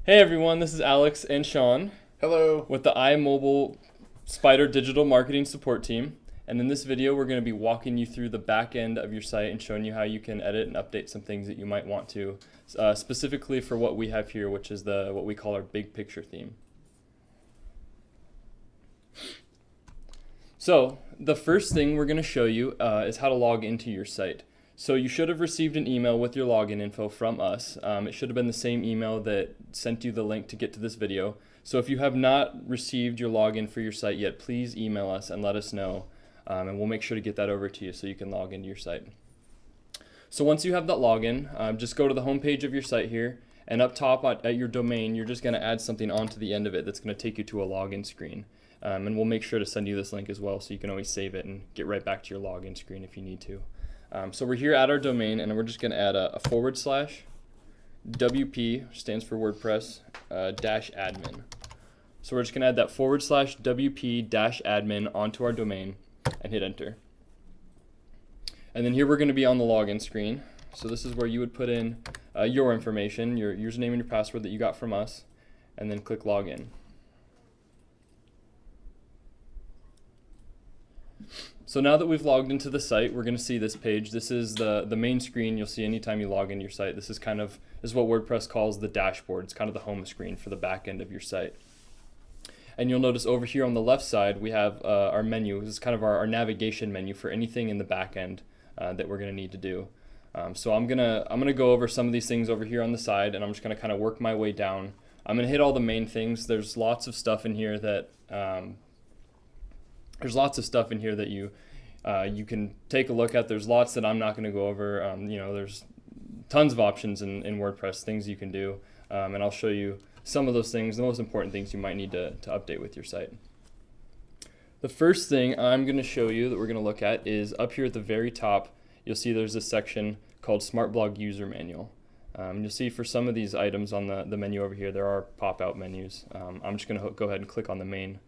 Hey everyone, this is Alex and Sean Hello. with the Imobile Spider Digital Marketing Support Team. And in this video, we're going to be walking you through the back end of your site and showing you how you can edit and update some things that you might want to, specifically for what we have here, which is what we call our big picture theme. So the first thing we're going to show you is how to log into your site. So you should have received an email with your login info from us. It should have been the same email that sent you the link to get to this video. So if you have not received your login for your site yet, please email us and let us know, and we'll make sure to get that over to you so you can log into your site. So once you have that login, just go to the home page of your site here, and up top at your domain, you're just going to add something onto the end of it that's going to take you to a login screen. And we'll make sure to send you this link as well so you can always save it and get right back to your login screen if you need to. So we're here at our domain, and we're just going to add a /WP, stands for WordPress, -admin. So we're just going to add that /WP-admin onto our domain and hit enter. And then here we're going to be on the login screen. So this is where you would put in your information, your username and your password that you got from us, and then click login. So now that we've logged into the site, we're going to see this page. This is the main screen you'll see anytime you log into your site. This is what WordPress calls the dashboard. It's kind of the home screen for the back end of your site. And you'll notice over here on the left side, we have our menu. This is kind of our navigation menu for anything in the back end that we're going to need to do. So I'm gonna go over some of these things over here on the side, and I'm just going to kind of work my way down. I'm going to hit all the main things. There's lots of stuff in here that you can take a look at. There's lots that I'm not going to go over. There's tons of options in WordPress, things you can do, and I'll show you some of those things, the most important things you might need to update with your site. The first thing I'm going to show you that we're going to look at is up here at the very top. You'll see there's this section called Smart Blog User Manual. You'll see for some of these items on the menu over here, there are pop-out menus. I'm just going to go ahead and click on the main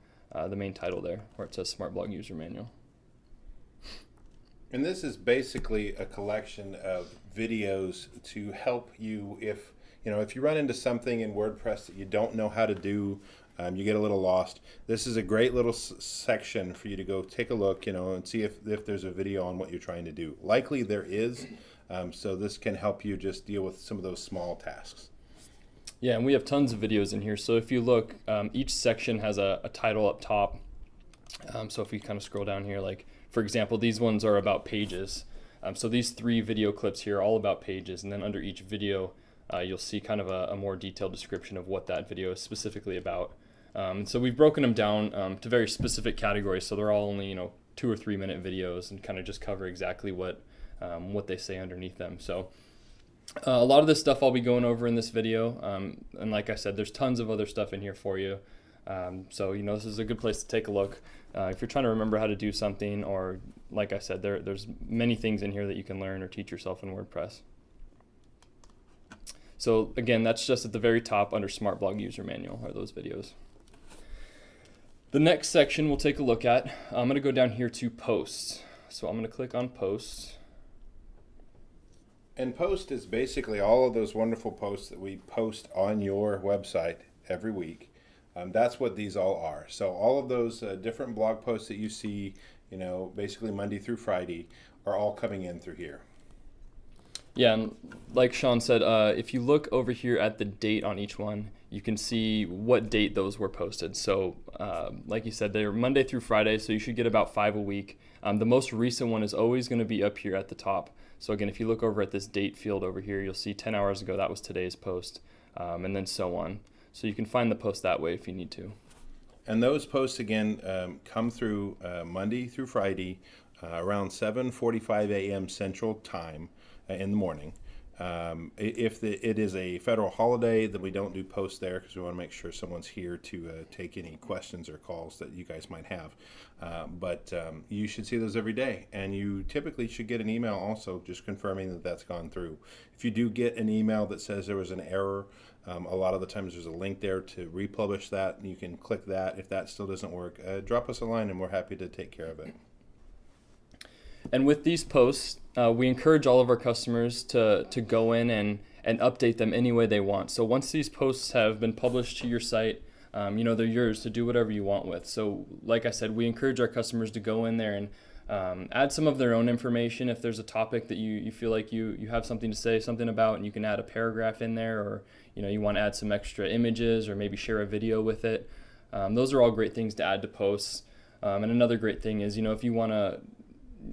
title there where it says Smart Blog User Manual. And this is basically a collection of videos to help you if you run into something in WordPress that you don't know how to do, you get a little lost. This is a great little section for you to go take a look, and see if there's a video on what you're trying to do. Likely there is, so this can help you just deal with some of those small tasks. Yeah, and we have tons of videos in here. So if you look, each section has a title up top. So if you kind of scroll down here, like for example, these ones are about pages. So these 3 video clips here are all about pages, and then under each video, you'll see kind of a more detailed description of what that video is specifically about. So we've broken them down to very specific categories, so they're all only 2 or 3 minute videos and kind of just cover exactly what they say underneath them. So a lot of this stuff I'll be going over in this video, and like I said, there's tons of other stuff in here for you. So this is a good place to take a look if you're trying to remember how to do something, or like I said, there's many things in here that you can learn or teach yourself in WordPress. So again, that's just at the very top under Smart Blog User Manual are those videos. The next section we'll take a look at, I'm going to go down here to Posts. So I'm going to click on Posts. And post is basically all of those wonderful posts that we post on your website every week. That's what these all are. So all of those different blog posts that you see, basically Monday through Friday, are all coming in through here. Yeah, and like Sean said, if you look over here at the date on each one, you can see what date those were posted. So like you said, they're Monday through Friday, so you should get about 5 a week. The most recent one is always going to be up here at the top. So again, if you look over at this date field over here, you'll see 10 hours ago, that was today's post, and then so on. So you can find the post that way if you need to. And those posts, again, come through Monday through Friday around 7:45 a.m. Central Time in the morning. If it is a federal holiday, then we don't do posts there because we want to make sure someone's here to take any questions or calls that you guys might have. But you should see those every day, and you typically should get an email also just confirming that that's gone through. If you do get an email that says there was an error, a lot of the times there's a link there to republish that, and you can click that. If that still doesn't work, drop us a line and we're happy to take care of it. And with these posts, we encourage all of our customers to go in and and update them any way they want. So once these posts have been published to your site, they're yours to do whatever you want with. So like I said, we encourage our customers to go in there and add some of their own information. If there's a topic that you feel like you have something to say something about, and you can add a paragraph in there, or you want to add some extra images or maybe share a video with it. Those are all great things to add to posts. And another great thing is, if you want a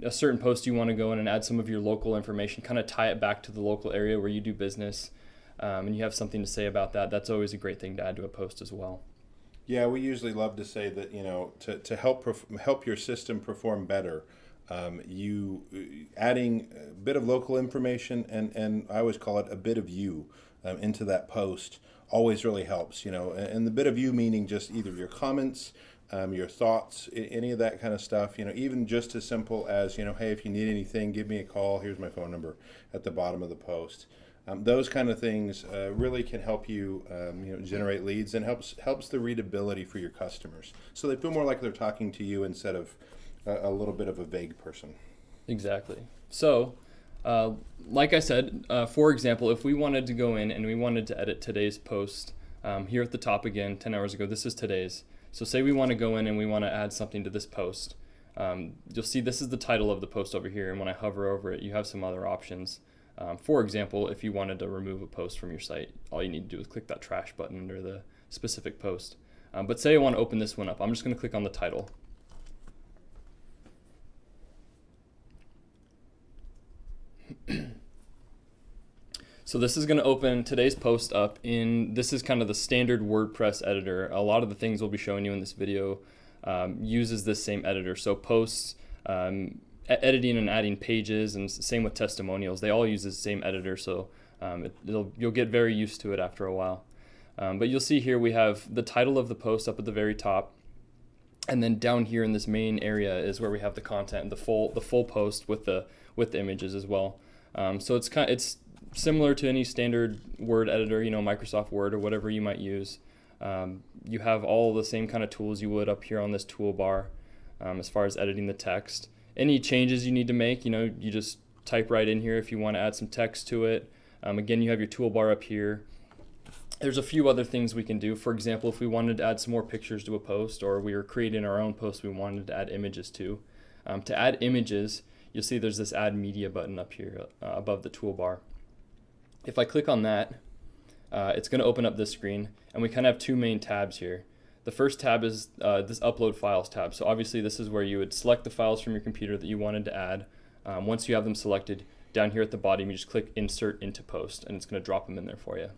certain post, you want to go in and add some of your local information, kind of tie it back to the local area where you do business, and you have something to say about that. That's always a great thing to add to a post as well. Yeah, we usually love to say that, to help your system perform better, you adding a bit of local information and I always call it a bit of you into that post always really helps. And the bit of you meaning just either your comments, your thoughts, any of that kind of stuff. Even just as simple as hey, if you need anything, give me a call. Here's my phone number at the bottom of the post. Those kind of things really can help you, generate leads, and helps the readability for your customers, so they feel more like they're talking to you instead of a little bit of a vague person. Exactly. So, like I said, for example, if we wanted to go in and we wanted to edit today's post, here at the top again, 10 hours ago, this is today's. So say we want to go in and we want to add something to this post. You'll see this is the title of the post over here, and when I hover over it, you have some other options. For example, if you wanted to remove a post from your site, all you need to do is click that trash button under the specific post. But say I want to open this one up, I'm just going to click on the title. So this is going to open today's post up this is kind of the standard WordPress editor. A lot of the things we'll be showing you in this video uses this same editor. So posts, editing and adding pages, and same with testimonials, they all use the same editor, so you'll get very used to it after a while. But you'll see here we have the title of the post up at the very top, and then down here in this main area is where we have the content, the full post with the images as well. So it's similar to any standard Word editor, Microsoft Word or whatever you might use. You have all the same kind of tools you would up here on this toolbar as far as editing the text. Any changes you need to make, you just type right in here if you want to add some text to it. Again, you have your toolbar up here. There's a few other things we can do. For example, if we wanted to add some more pictures to a post, or we were creating our own post we wanted to add images to. To add images, you'll see there's this Add Media button up here above the toolbar. If I click on that, it's going to open up this screen, and we kind of have two main tabs here. The first tab is this Upload Files tab. So obviously this is where you would select the files from your computer that you wanted to add. Once you have them selected, down here at the bottom you just click Insert into Post, and it's going to drop them in there for you.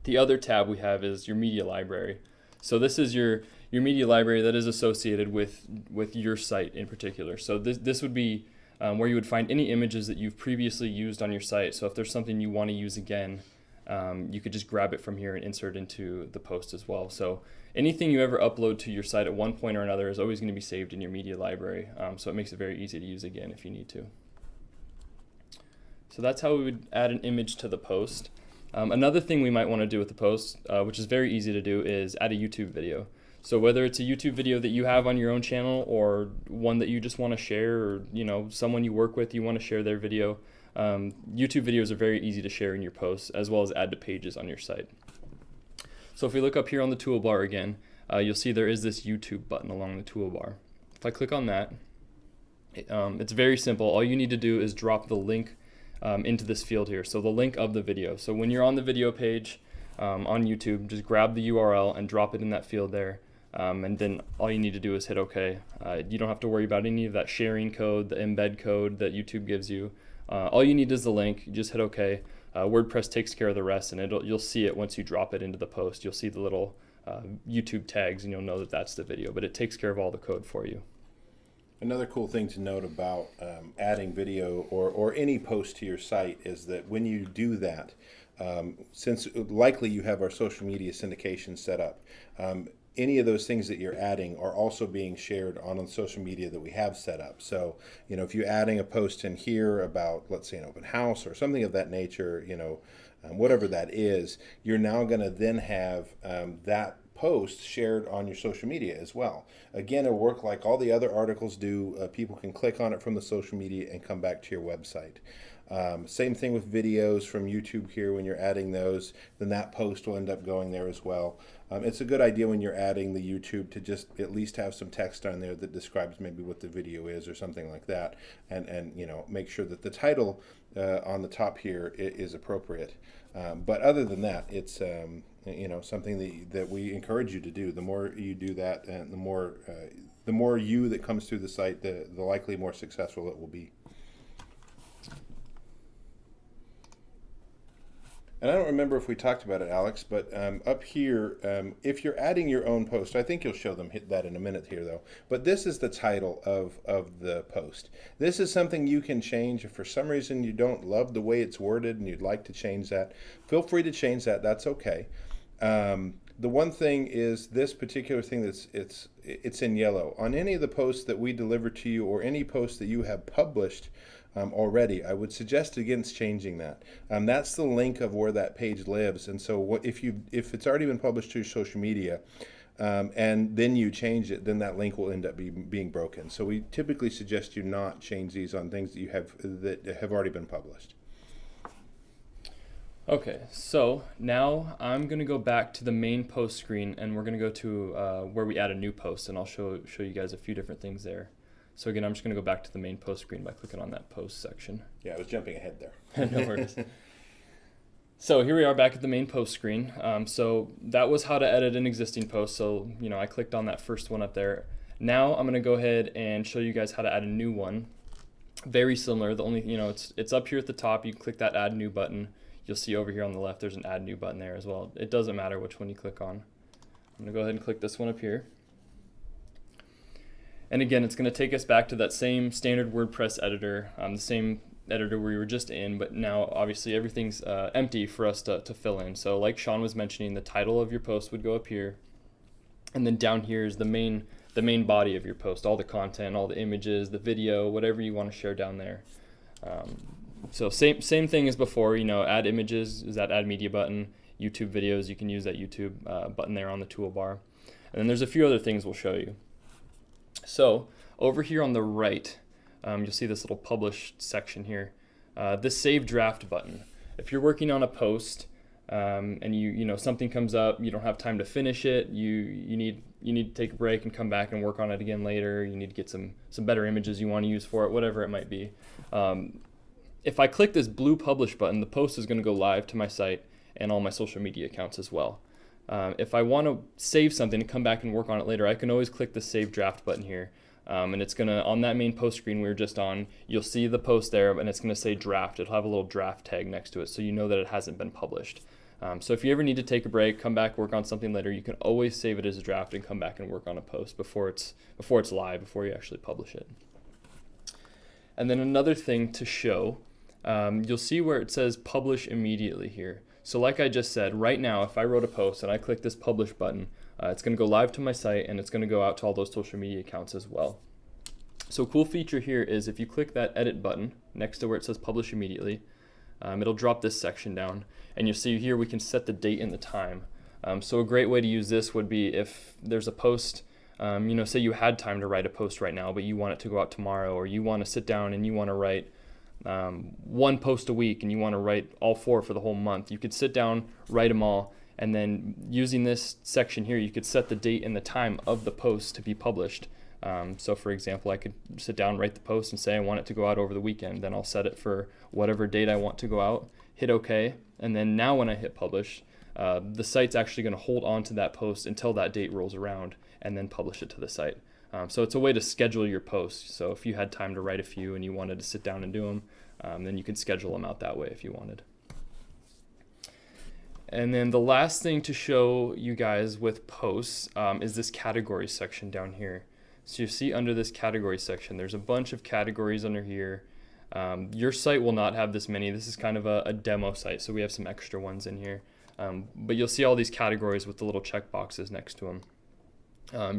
The other tab we have is your media library. So this is your media library that is associated with your site in particular. So this would be where you would find any images that you've previously used on your site. So if there's something you want to use again, you could just grab it from here and insert into the post as well. So anything you ever upload to your site at one point or another is always going to be saved in your media library. So it makes it very easy to use again if you need to. So that's how we would add an image to the post. Another thing we might want to do with the post, which is very easy to do, is add a YouTube video. So whether it's a YouTube video that you have on your own channel, or one that you just want to share, or someone you work with, you want to share their video, YouTube videos are very easy to share in your posts, as well as add to pages on your site. So if we look up here on the toolbar again, you'll see there is this YouTube button along the toolbar. If I click on that, it's very simple. All you need to do is drop the link into this field here, so the link of the video. So when you're on the video page on YouTube, just grab the URL and drop it in that field there, and then all you need to do is hit OK. You don't have to worry about any of that sharing code, the embed code that YouTube gives you. All you need is the link. You just hit OK. WordPress takes care of the rest, and you'll see it once you drop it into the post. You'll see the little YouTube tags, and you'll know that that's the video, but it takes care of all the code for you. Another cool thing to note about adding video or any post to your site is that when you do that, since likely you have our social media syndication set up, any of those things that you're adding are also being shared on the social media that we have set up. So, if you're adding a post in here about, let's say, an open house or something of that nature, whatever that is, you're now going to then have that post shared on your social media as well. Again, it'll work like all the other articles do. People can click on it from the social media and come back to your website. Same thing with videos from YouTube here. When you're adding those, then that post will end up going there as well. It's a good idea when you're adding the YouTube to just at least have some text on there that describes maybe what the video is or something like that, and you know, make sure that the title on the top here is appropriate. But other than that, it's you know, something that we encourage you to do. The more you do that, and the more you that comes through the site, the likely more successful it will be. And I don't remember if we talked about it, Alex, but up here, if you're adding your own post, I think you'll show them hit that in a minute here, though. But this is the title of the post. This is something you can change. If for some reason you don't love the way it's worded and you'd like to change that, feel free to change that. That's okay. The one thing is this particular thing it's in yellow. On any of the posts that we deliver to you or any post that you have published already, I would suggest against changing that. That's the link of where that page lives, and so if it's already been published to your social media and then you change it, then that link will end up being broken. So we typically suggest you not change these on things that have already been published. Okay, so now I'm going to go back to the main post screen, and we're going to go to where we add a new post, and I'll show you guys a few different things there. So again, I'm just going to go back to the main post screen by clicking on that post section. Yeah, I was jumping ahead there. No worries. So here we are back at the main post screen. So that was how to edit an existing post. So, you know, I clicked on that first one up there. Now I'm going to go ahead and show you guys how to add a new one. Very similar. The only, you know, it's up here at the top. You click that add new button. You'll see over here on the left there's an add new button there as well. It doesn't matter which one you click on. I'm going to go ahead and click this one up here. And again, it's going to take us back to that same standard WordPress editor, the same editor we were just in, but now obviously everything's empty for us to fill in. So like Sean was mentioning, the title of your post would go up here, and then down here is the main body of your post, all the content, all the images, the video, whatever you want to share down there. So same thing as before, you know, add images is that add media button, YouTube videos, you can use that YouTube button there on the toolbar. And then there's a few other things we'll show you. So over here on the right, you'll see this little publish section here, this save draft button. If you're working on a post and you know something comes up, you don't have time to finish it, you need to take a break and come back and work on it again later, you need to get some better images you want to use for it, whatever it might be. If I click this blue publish button, the post is going to go live to my site and all my social media accounts as well. If I want to save something and come back and work on it later, I can always click the save draft button here. And it's going to, on that main post screen we were just on, you'll see the post there and it's going to say draft. It'll have a little draft tag next to it so you know that it hasn't been published. So if you ever need to take a break, come back, work on something later, you can always save it as a draft and come back and work on a post before it's live, before you actually publish it. And then another thing to show, you'll see where it says publish immediately here. So like I just said, right now if I wrote a post and I click this publish button, it's going to go live to my site and it's going to go out to all those social media accounts as well. So a cool feature here is if you click that edit button next to where it says publish immediately, it'll drop this section down and you'll see here we can set the date and the time. So a great way to use this would be if there's a post, you know, say you had time to write a post right now but you want it to go out tomorrow, or you want to sit down and you want to write one post a week and you want to write all 4 for the whole month. You could sit down, write them all, and then using this section here you could set the date and the time of the post to be published. So for example, I could sit down, write the post and say I want it to go out over the weekend. Then I'll set it for whatever date I want to go out, hit OK, and then now when I hit publish, the site's actually going to hold on to that post until that date rolls around and then publish it to the site. So it's a way to schedule your posts. So if you had time to write a few and you wanted to sit down and do them, then you could schedule them out that way if you wanted. And then the last thing to show you guys with posts is this category section down here. So you see under this category section, there's a bunch of categories under here. Your site will not have this many. This is kind of a demo site, so we have some extra ones in here. But you'll see all these categories with the little check boxes next to them.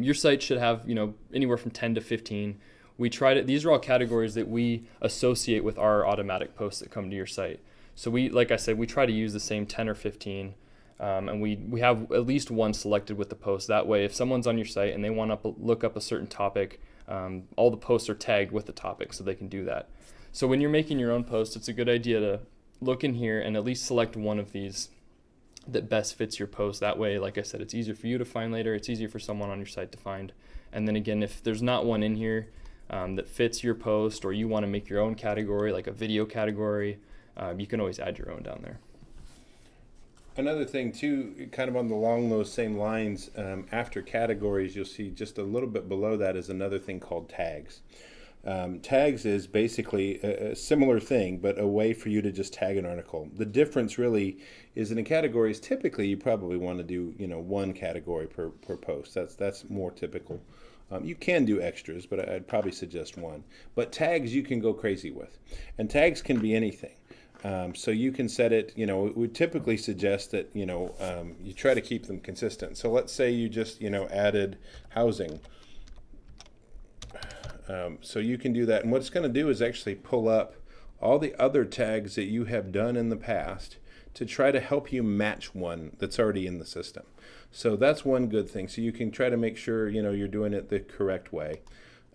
Your site should have, you know, anywhere from 10 to 15. We tried it. These are all categories that we associate with our automatic posts that come to your site. So we, like I said, we try to use the same 10 or 15, and we have at least one selected with the post. That way, if someone's on your site and they want to look up a certain topic, all the posts are tagged with the topic, so they can do that. So when you're making your own post, it's a good idea to look in here and at least select one of these that best fits your post. That way, like I said, it's easier for you to find later. It's easier for someone on your site to find. And then again, if there's not one in here that fits your post, or you want to make your own category, like a video category, you can always add your own down there. Another thing too, kind of along those same lines, after categories, you'll see just a little bit below that is another thing called tags. Tags is basically a similar thing, but a way for you to just tag an article. The difference really is in the categories, typically you probably want to do, one category per post. That's more typical. You can do extras, but I'd probably suggest one. But tags you can go crazy with. And tags can be anything. So you can set it, we typically suggest that, you try to keep them consistent. So let's say you just, added housing. So you can do that. And what it's going to do is actually pull up all the other tags that you have done in the past to try to help you match one that's already in the system. So that's one good thing. So you can try to make sure, you're doing it the correct way.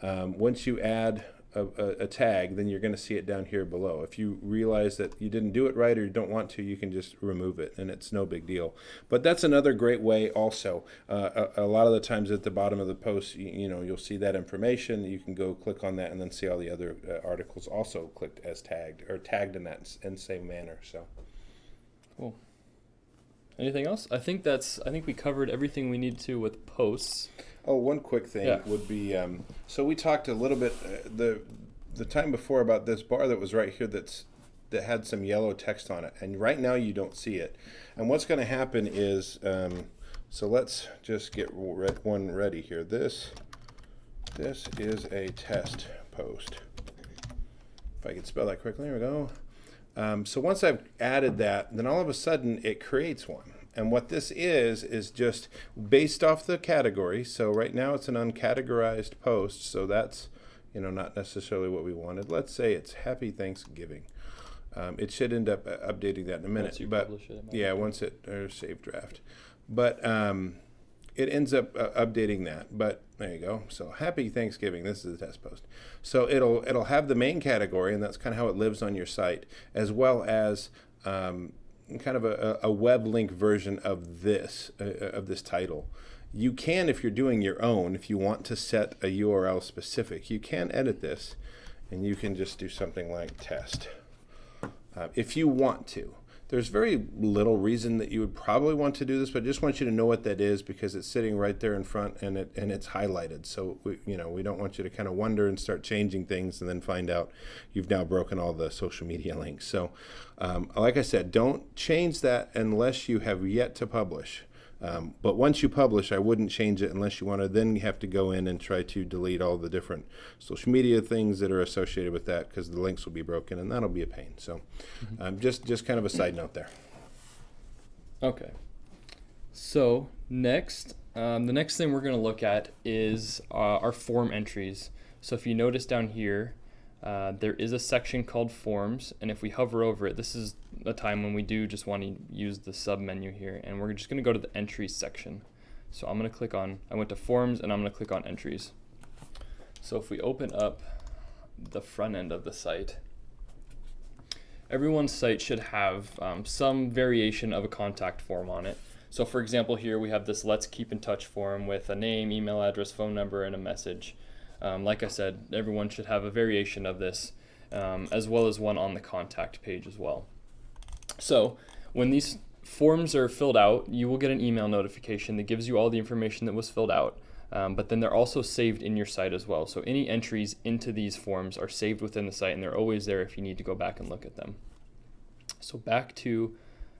Once you add a tag, then you're going to see it down here below. If you realize that you didn't do it right or you don't want to, you can just remove it, and it's no big deal. But that's another great way also. A lot of the times at the bottom of the post, you'll see that information. You can go click on that and then see all the other articles also clicked as tagged, or tagged in that same manner. So cool. Anything else? I think we covered everything we need to with posts. Oh, one quick thing would be, so we talked a little bit the time before about this bar that was right here that had some yellow text on it, and right now you don't see it. And what's going to happen is, so let's just get one ready here. This is a test post. If I can spell that quickly, here we go. So once I've added that, then all of a sudden it creates one. And what this is just based off the category. So right now it's an uncategorized post, so that's not necessarily what we wanted. Let's say it's Happy Thanksgiving. It should end up updating that in a minute. Once you publish it. Yeah, once it or save draft. But it ends up updating that. But there you go. So Happy Thanksgiving. This is the test post. So it'll have the main category, and that's kind of how it lives on your site, as well as kind of a web link version of this title. You can, if you're doing your own, if you want to set a URL specific, you can edit this, and you can just do something like test. If you want to. There's very little reason that you would probably want to do this, but I just want you to know what that is because it's sitting right there in front and it's highlighted. So we don't want you to kind of wonder and start changing things and then find out you've now broken all the social media links. So like I said, don't change that unless you have yet to publish. But once you publish, I wouldn't change it unless you want to then have to go in and try to delete all the different social media things that are associated with that, because the links will be broken and that'll be a pain. So just kind of a side note there. Okay. So next, the next thing we're going to look at is our form entries. So if you notice down here, there is a section called Forms, and if we hover over it, this is a time when we do just want to use the sub menu here, and we're just going to go to the Entries section. So I'm going to click on, I went to Forms, and I'm going to click on Entries. So if we open up the front end of the site, everyone's site should have some variation of a contact form on it. So for example, here we have this Let's Keep in Touch form with a name, email address, phone number, and a message. Like I said, everyone should have a variation of this, as well as one on the contact page as well. So when these forms are filled out, you will get an email notification that gives you all the information that was filled out, but then they're also saved in your site as well. So any entries into these forms are saved within the site, and they're always there if you need to go back and look at them. So back to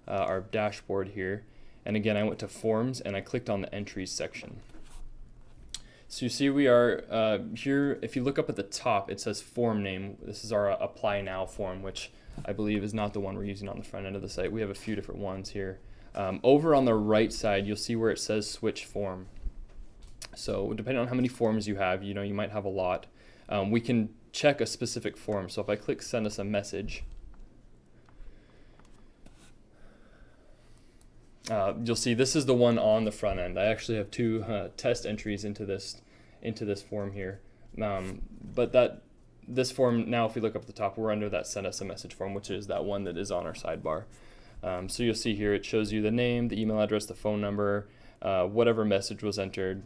our dashboard here, and again I went to Forms and I clicked on the Entries section. So you see we are here, if you look up at the top, it says form name. This is our Apply Now form, which I believe is not the one we're using on the front end of the site. We have a few different ones here. Over on the right side, you'll see where it says Switch Form. So depending on how many forms you have, you might have a lot. We can check a specific form. So if I click Send Us a Message, you'll see this is the one on the front end. I actually have two test entries into this form here, but this form now, if we look up at the top, we're under that send us a message form, which is that one that is on our sidebar. So you'll see here it shows you the name, the email address, the phone number, whatever message was entered.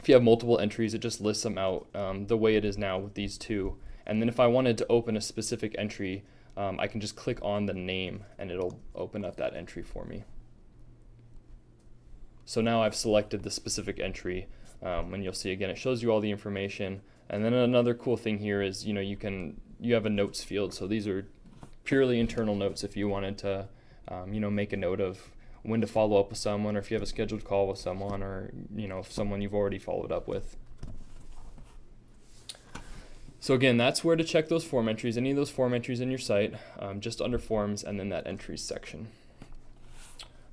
If you have multiple entries, it just lists them out the way it is now with these two. And then if I wanted to open a specific entry, I can just click on the name and it'll open up that entry for me. So now I've selected the specific entry, and you'll see again it shows you all the information. And then another cool thing here is you have a notes field. So these are purely internal notes if you wanted to make a note of when to follow up with someone, or if you have a scheduled call with someone, or if someone you've already followed up with. So again, that's where to check those form entries, any of those form entries in your site, just under forms and then that entries section.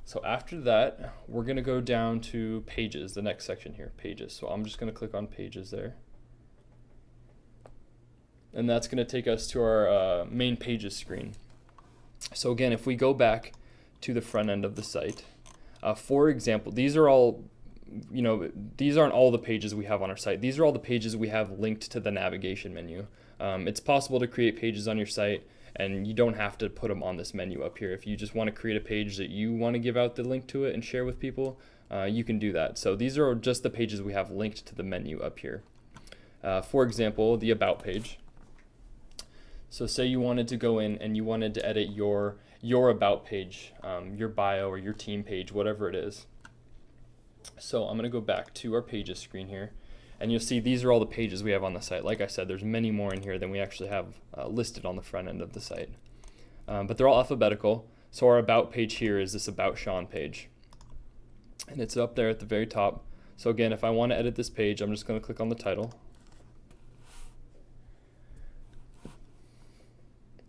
So after that, we're going to go down to pages, the next section here, pages. So I'm just going to click on pages there. And that's going to take us to our main pages screen. So again, if we go back to the front end of the site, for example, these are all, these aren't all the pages we have on our site. These are all the pages we have linked to the navigation menu. It's possible to create pages on your site, and you don't have to put them on this menu up here. If you just want to create a page that you want to give out the link to it and share with people, you can do that. So these are just the pages we have linked to the menu up here. For example, the About page. So say you wanted to go in and you wanted to edit your About page, your bio or your team page, whatever it is. So I'm going to go back to our pages screen here, and you'll see these are all the pages we have on the site. Like I said, there's many more in here than we actually have listed on the front end of the site. But they're all alphabetical. So our About page here is this About Sean page. And it's up there at the very top. So again, if I want to edit this page, I'm just going to click on the title.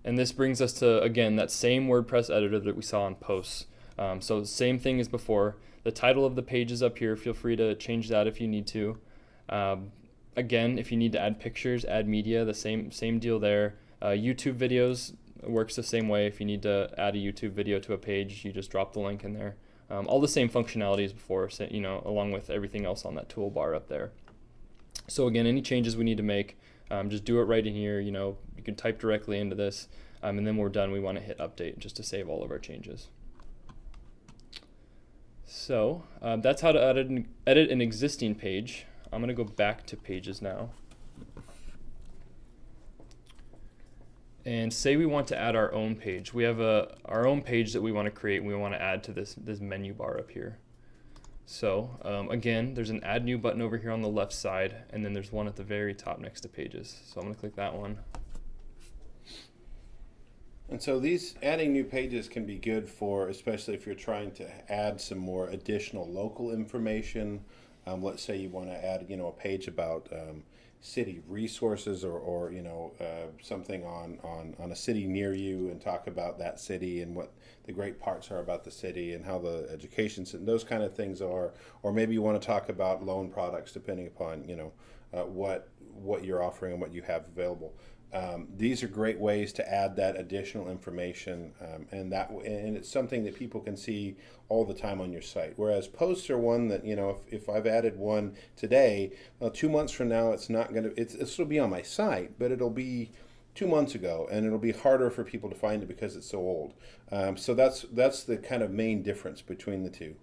And this brings us to, again, that same WordPress editor that we saw on posts. So same thing as before. The title of the page is up here. Feel free to change that if you need to. Again, if you need to add pictures, add media, the same deal there. YouTube videos works the same way. If you need to add a YouTube video to a page, you just drop the link in there. All the same functionality as before, along with everything else on that toolbar up there. So again, any changes we need to make, just do it right in here. You can type directly into this, and then when we're done, we want to hit update just to save all of our changes. So that's how to edit an existing page. I'm going to go back to pages now. And say we want to add our own page. We have our own page that we want to create and we want to add to this menu bar up here. So again, there's an add new button over here on the left side, and then there's one at the very top next to pages. So I'm going to click that one. And so these adding new pages can be good for, especially if you're trying to add some more additional local information. Let's say you want to add, a page about city resources or something on a city near you, and talk about that city and what the great parts are about the city and how the education and those kind of things are. Or maybe you want to talk about loan products, depending upon what you're offering and what you have available. These are great ways to add that additional information, and it's something that people can see all the time on your site. Whereas posts are one that, if I've added one today, 2 months from now it's not going to, it'll be on my site, but it'll be 2 months ago, and it'll be harder for people to find it because it's so old. So that's the kind of main difference between the two.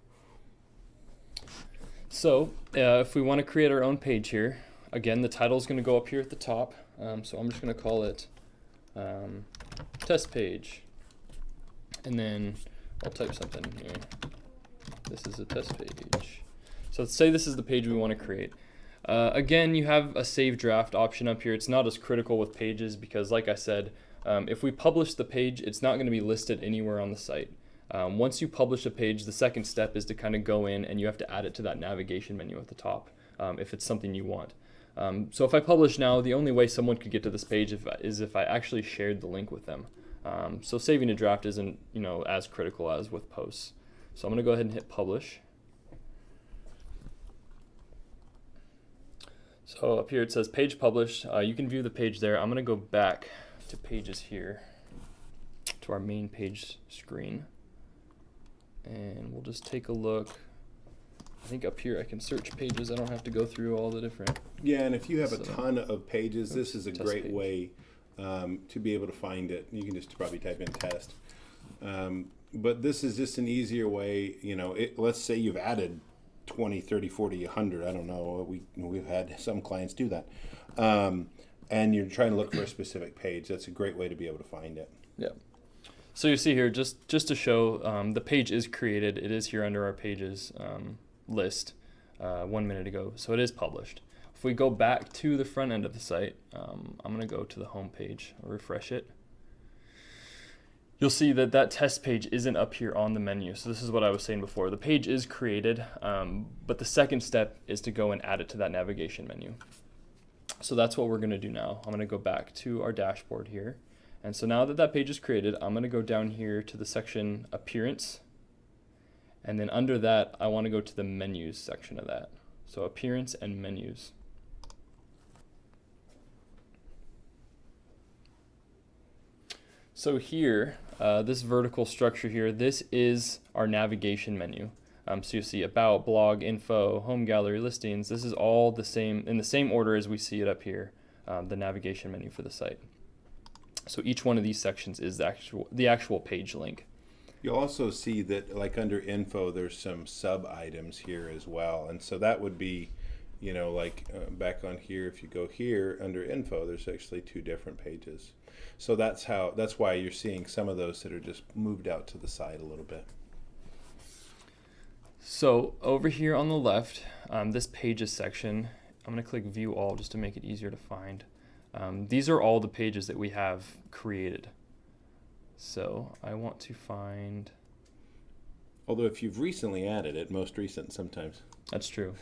So if we want to create our own page here, again, the title is going to go up here at the top. So I'm just going to call it test page, and then I'll type something in here. This is a test page. So let's say this is the page we want to create. Again, you have a save draft option up here. It's not as critical with pages because, like I said, if we publish the page, it's not going to be listed anywhere on the site. Once you publish a page, the second step is to kind of go in and you have to add it to that navigation menu at the top if it's something you want. So if I publish now, the only way someone could get to this page is if I actually shared the link with them. So saving a draft isn't as critical as with posts. So I'm going to go ahead and hit publish. So up here it says page published. You can view the page there. I'm going to go back to pages here, to our main page screen, and we'll just take a look I think up here I can search pages. I don't have to go through all the different. Yeah, and if you have a ton of pages, this is a great page. way to be able to find it. You can just probably type in test. But this is just an easier way, you know, let's say you've added 20, 30, 40, 100, I don't know, we've had some clients do that. And you're trying to look for a specific page. That's a great way to be able to find it. Yeah. So you see here, just to show, the page is created. It is here under our pages list 1 minute ago, so it is published. If we go back to the front end of the site, I'm going to go to the home page, refresh it. You'll see that that test page isn't up here on the menu. So this is what I was saying before. The page is created, but the second step is to go and add it to that navigation menu. So that's what we're going to do now. I'm going to go back to our dashboard here. And so now that that page is created, I'm going to go down here to the section Appearance. And then under that, I want to go to the Menus section of that. So Appearance and Menus. So here, this vertical structure here, this is our navigation menu. So you see About, Blog, Info, Home Gallery, Listings. This is all the same, in the same order as we see it up here, the navigation menu for the site. So each one of these sections is the actual page link. You'll also see that, like under Info, there's some sub items here as well. And so that would be, you know, like back on here, if you go here under Info, there's actually 2 different pages. So that's why you're seeing some of those that are just moved out to the side a little bit. So over here on the left, this Pages section, I'm going to click View All just to make it easier to find. These are all the pages that we have created. So I want to find... Although if you've recently added it, most recent sometimes. That's true.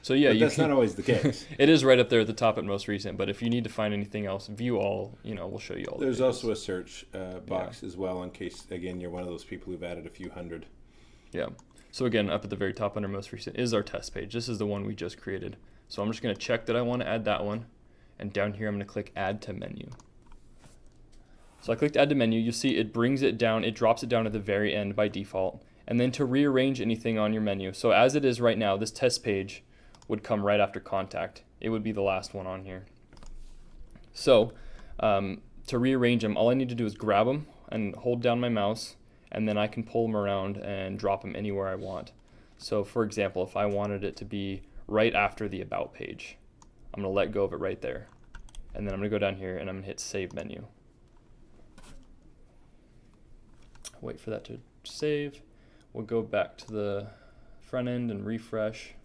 So yeah, but that's not always the case. It is right up there at the top at most recent, but if you need to find anything else, View All, you know, we'll show you all. There's also a search box as well, in case, again, you're one of those people who've added a few hundred. Yeah. So again, up at the very top under most recent is our test page. This is the one we just created. So I'm just going to check that I want to add that one. And down here, I'm going to click Add to Menu. So I clicked Add to Menu. You see it brings it down. It drops it down at the very end by default. And then to rearrange anything on your menu. So as it is right now, this test page would come right after Contact. It would be the last one on here. So to rearrange them, all I need to do is grab them and hold down my mouse, and then I can pull them around and drop them anywhere I want. So for example, if I wanted it to be right after the About page, I'm going to let go of it right there. And then I'm going to go down here and I'm going to hit Save Menu. Wait for that to save. We'll go back to the front end and refresh.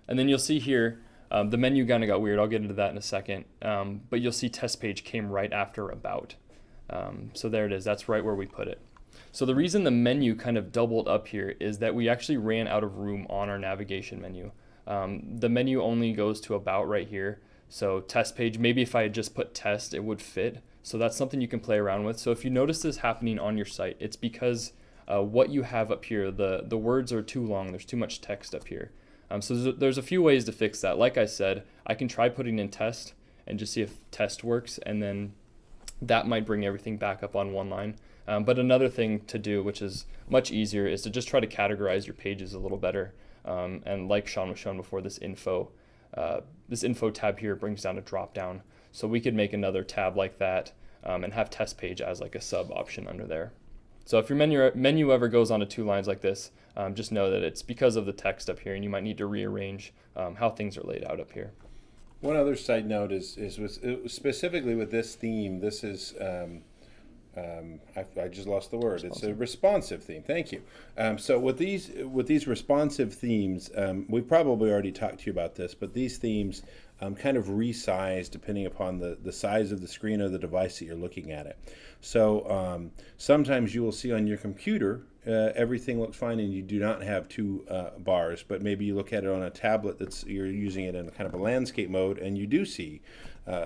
And then you'll see here, the menu kind of got weird. I'll get into that in a second. But you'll see Test Page came right after About. So there it is. That's right where we put it. So the reason the menu kind of doubled up here is that we actually ran out of room on our navigation menu. The menu only goes to About right here. So Test Page, maybe if I had just put Test, it would fit. So that's something you can play around with. So if you notice this happening on your site, it's because what you have up here, the words are too long. There's too much text up here. So there's a few ways to fix that. Like I said, I can try putting in Test and just see if Test works, and then that might bring everything back up on one line. But another thing to do, which is much easier, is to just try to categorize your pages a little better. And like Sean was shown before, this info tab here brings down a drop down. So we could make another tab like that and have Test Page as like a sub option under there. So if your menu ever goes onto 2 lines like this, just know that it's because of the text up here, and you might need to rearrange how things are laid out up here. One other side note is specifically with this theme, this is, I just lost the word. It's a responsive theme. Thank you. So with these responsive themes, we've probably already talked to you about this, but these themes kind of resize depending upon the size of the screen or the device that you're looking at it. So sometimes you will see on your computer everything looks fine and you do not have 2 bars, but maybe you look at it on a tablet you're using it in kind of a landscape mode and you do see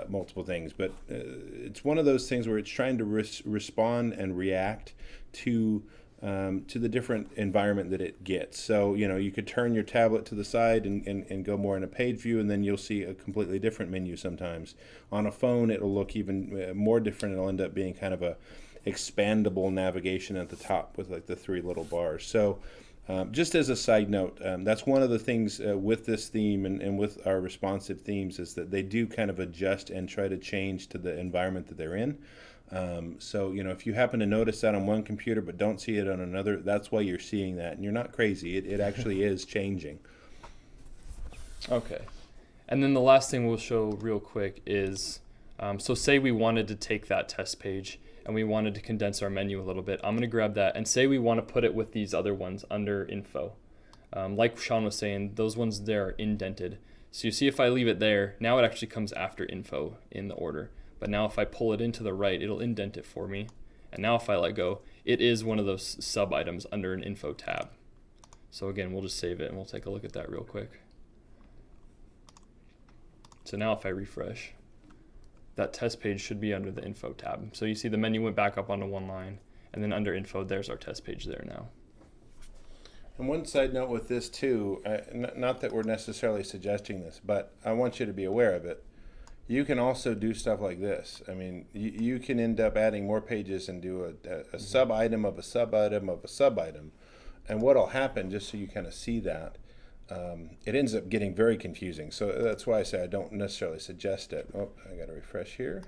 multiple things. But it's one of those things where it's trying to respond and react to the different environment that it gets. So, you know, you could turn your tablet to the side and go more in a page view, and then you'll see a completely different menu sometimes. On a phone, it'll look even more different. It'll end up being kind of a expandable navigation at the top with like the 3 little bars. So Just as a side note, that's one of the things with this theme and with our responsive themes is that they do kind of adjust and try to change to the environment that they're in. So, if you happen to notice that on one computer but don't see it on another, that's why you're seeing that. And you're not crazy. It actually is changing. Okay. And then the last thing we'll show real quick is, so say we wanted to take that test page and we wanted to condense our menu a little bit. I'm going to grab that and say we want to put it with these other ones under info. Like Sean was saying, those ones there are indented. So you see if I leave it there, now it actually comes after info in the order. But now if I pull it into the right, it'll indent it for me. And now if I let go, it is one of those sub items under an info tab. So again, we'll just save it and we'll take a look at that real quick. So now if I refresh, that test page should be under the info tab. So you see the menu went back up onto one line, and then under info, there's our test page there now. And one side note with this too, not that we're necessarily suggesting this, but I want you to be aware of it. You can also do stuff like this. I mean, you can end up adding more pages and do a sub item of a sub item of a sub item. And what'll happen, just so you kind of see that, it ends up getting very confusing. So that's why I say I don't necessarily suggest it. Oh, I got to refresh here.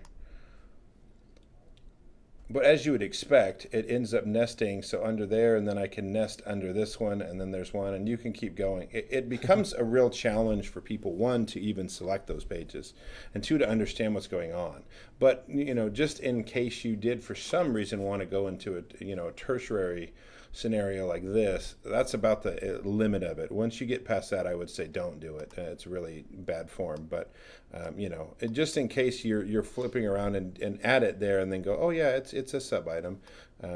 But as you would expect, it ends up nesting. So under there, and then I can nest under this one, and then there's one, and you can keep going. It becomes a real challenge for people, one, to even select those pages, and two, to understand what's going on. But just in case you did for some reason want to go into a tertiary scenario like this, that's about the limit of it. Once you get past that, I would say don't do it. It's really bad form. But just in case you're flipping around and add it there and then go, oh yeah, it's a sub item.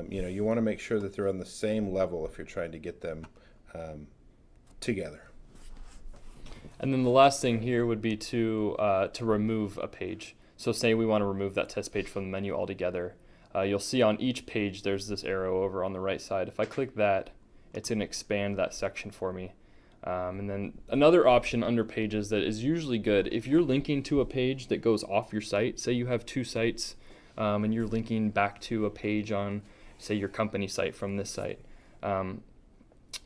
You want to make sure that they're on the same level if you're trying to get them together. And then the last thing here would be to remove a page. So say we want to remove that test page from the menu altogether. You'll see on each page there's this arrow over on the right side. If I click that, it's going to expand that section for me. And then another option under pages that is usually good, if you're linking to a page that goes off your site, say you have two sites and you're linking back to a page on, say, your company site from this site.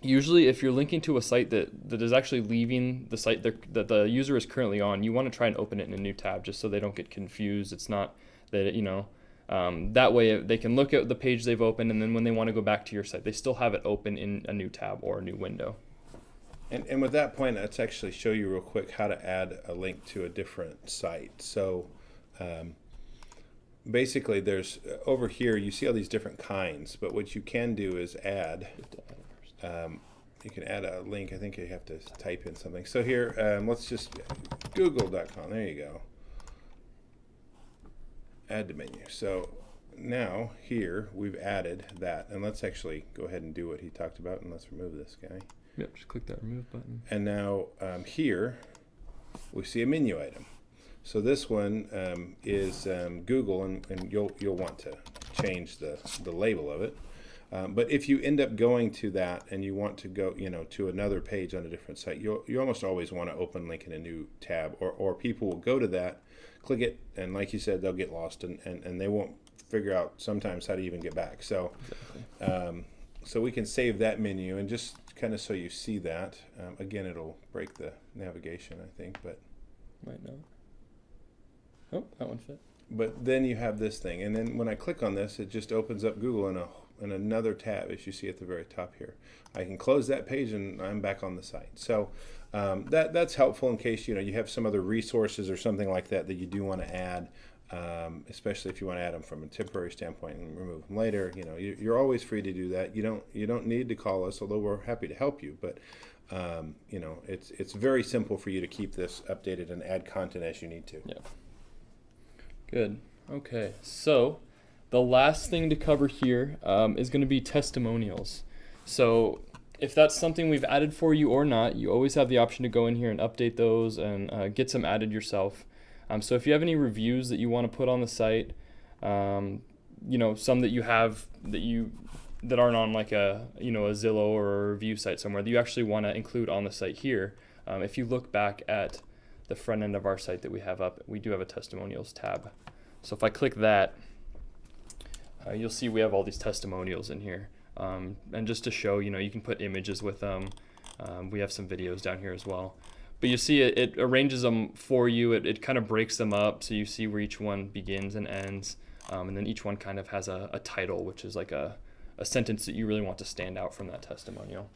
Usually if you're linking to a site that is actually leaving the site that the user is currently on, you want to try and open it in a new tab just so they don't get confused. It's not that, that way they can look at the page they've opened, and then when they want to go back to your site, they still have it open in a new tab or a new window. And with that point, let's actually show you real quick how to add a link to a different site. So basically there's over here, you see all these different kinds, but what you can do is add, you can add a link. I think you have to type in something. So here, let's just google.com. There you go. Add to menu. So now here we've added that, and let's actually go ahead and do what he talked about, and let's remove this guy. Yep, just click that remove button. And now here we see a menu item. So this one is Google, and you'll want to change the label of it. But if you end up going to that and you want to go to another page on a different site, you almost always want to open link in a new tab, or people will go to that, click it, and like you said, they'll get lost and they won't figure out sometimes how to even get back. So exactly. So we can save that menu, and just kind of so you see that. Again, it'll break the navigation, I think, but might not. Oh, that one fit. But then you have this thing, and then when I click on this, it just opens up Google in another tab, as you see at the very top here. I can close that page and I'm back on the site. So that's helpful in case you have some other resources or something like that you do want to add, especially if you want to add them from a temporary standpoint and remove them later. You're always free to do that. You don't need to call us, although we're happy to help you. But it's very simple for you to keep this updated and add content as you need to. Yeah. Good. Okay. So the last thing to cover here is going to be testimonials. So if that's something we've added for you or not, you always have the option to go in here and update those and get some added yourself. So if you have any reviews that you want to put on the site, some that you have that aren't on like a a Zillow or a review site somewhere that you actually want to include on the site here, if you look back at the front end of our site that we have up, we do have a testimonials tab. So if I click that, you'll see we have all these testimonials in here. And just to show, you can put images with them. We have some videos down here as well. But you see it arranges them for you. It kind of breaks them up so you see where each one begins and ends. And then each one kind of has a title, which is like a sentence that you really want to stand out from that testimonial.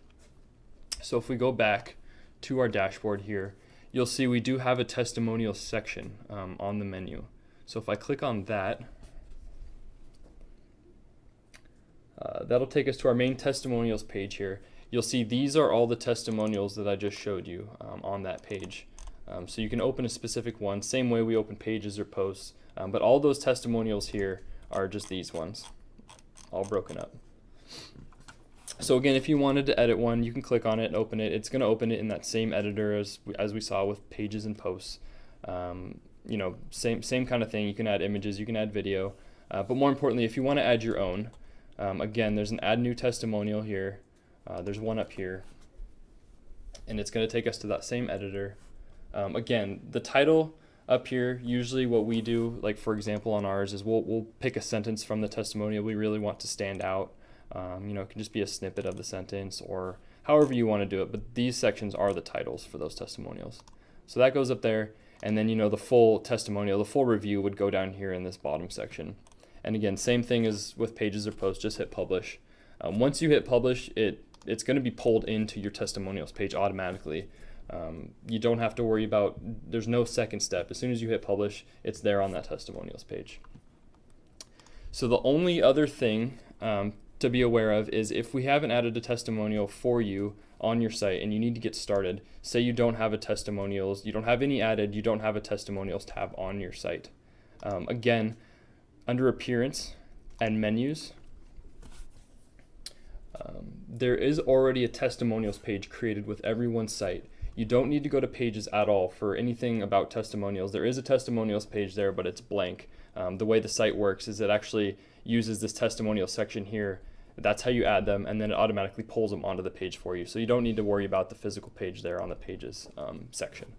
So if we go back to our dashboard here, you'll see we do have a testimonial section on the menu. So if I click on that, that'll take us to our main testimonials page here. You'll see these are all the testimonials that I just showed you on that page. So you can open a specific one, same way we open pages or posts, but all those testimonials here are just these ones, all broken up. So again, if you wanted to edit one, you can click on it and open it. It's going to open it in that same editor as we saw with pages and posts. Same kind of thing. You can add images, you can add video, but more importantly, if you want to add your own, again, there's an add new testimonial here. There's one up here, and it's going to take us to that same editor. Again, the title up here, usually what we do, like for example on ours, is we'll pick a sentence from the testimonial we really want to stand out. It can just be a snippet of the sentence or however you want to do it, but these sections are the titles for those testimonials. So that goes up there, and then the full testimonial, the full review would go down here in this bottom section. And again, same thing as with pages or posts, just hit publish. Once you hit publish, it's going to be pulled into your testimonials page automatically. You don't have to worry about, there's no second step. As soon as you hit publish, it's there on that testimonials page. So the only other thing to be aware of is if we haven't added a testimonial for you on your site and you need to get started, say you don't have a testimonials, you don't have any added, you don't have a testimonials tab on your site. Again, under appearance and menus, there is already a testimonials page created with everyone's site. You don't need to go to pages at all for anything about testimonials. There is a testimonials page there, but it's blank. The way the site works is it actually uses this testimonial section here. That's how you add them, and then it automatically pulls them onto the page for you. So you don't need to worry about the physical page there on the pages section.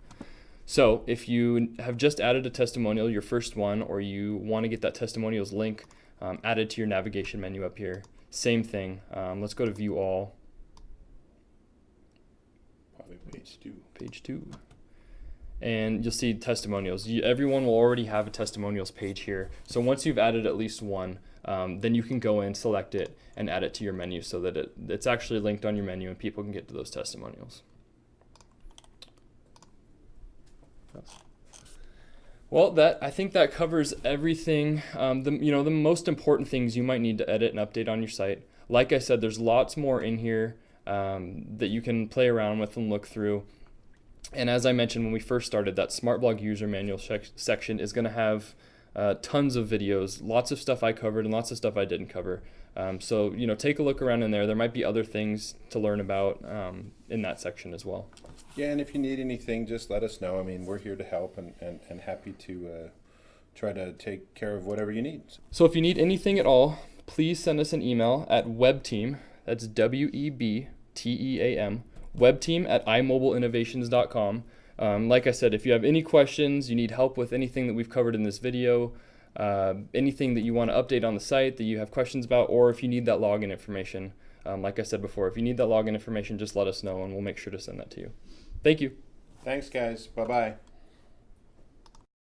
So if you have just added a testimonial, your first one, or you want to get that testimonials link added to your navigation menu up here, same thing. Let's go to view all. Probably page 2. Page 2. And you'll see testimonials. Everyone will already have a testimonials page here. So once you've added at least one, then you can go in, select it, and add it to your menu so that it's actually linked on your menu and people can get to those testimonials. Well, I think that covers everything. The most important things you might need to edit and update on your site. Like I said, there's lots more in here that you can play around with and look through. And as I mentioned when we first started, that Smart Blog User Manual section is going to have tons of videos, lots of stuff I covered and lots of stuff I didn't cover. So take a look around in there. There might be other things to learn about in that section as well. Yeah, and if you need anything, just let us know. I mean, we're here to help and happy to try to take care of whatever you need. So if you need anything at all, please send us an email at webteam, that's WEBTEAM, webteam@imobileinnovations.com. Like I said, if you have any questions, you need help with anything that we've covered in this video, anything that you want to update on the site that you have questions about, or if you need that login information, like I said before, if you need that login information, just let us know and we'll make sure to send that to you. Thank you. Thanks, guys. Bye-bye.